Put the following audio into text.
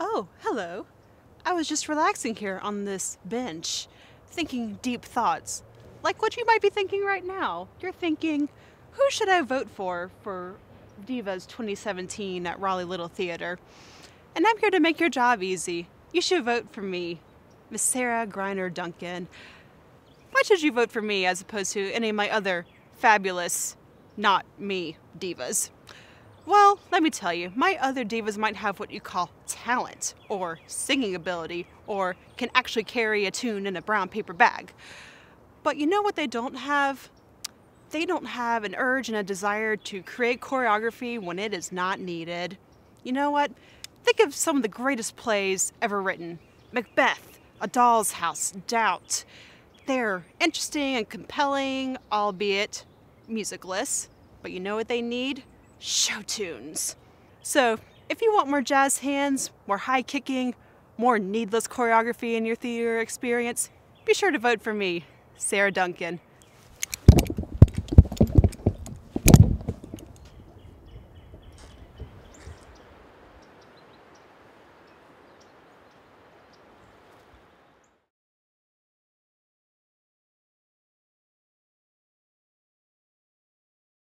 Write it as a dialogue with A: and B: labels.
A: Oh, hello. I was just relaxing here on this bench, thinking deep thoughts. Like what you might be thinking right now. You're thinking, who should I vote for Divas 2017 at Raleigh Little Theater? And I'm here to make your job easy. You should vote for me, Miss Sarah Griner Duncan. Why should you vote for me as opposed to any of my other fabulous, not me, divas? Well, let me tell you, my other divas might have what you call talent, or singing ability, or can actually carry a tune in a brown paper bag. But you know what they don't have? They don't have an urge and a desire to create choreography when it is not needed. You know what? Think of some of the greatest plays ever written. Macbeth, A Doll's House, Doubt. They're interesting and compelling, albeit musicless. But you know what they need? Show tunes. So, if you want more jazz hands, more high kicking, more needless choreography in your theater experience, be sure to vote for me, Sarah Duncan.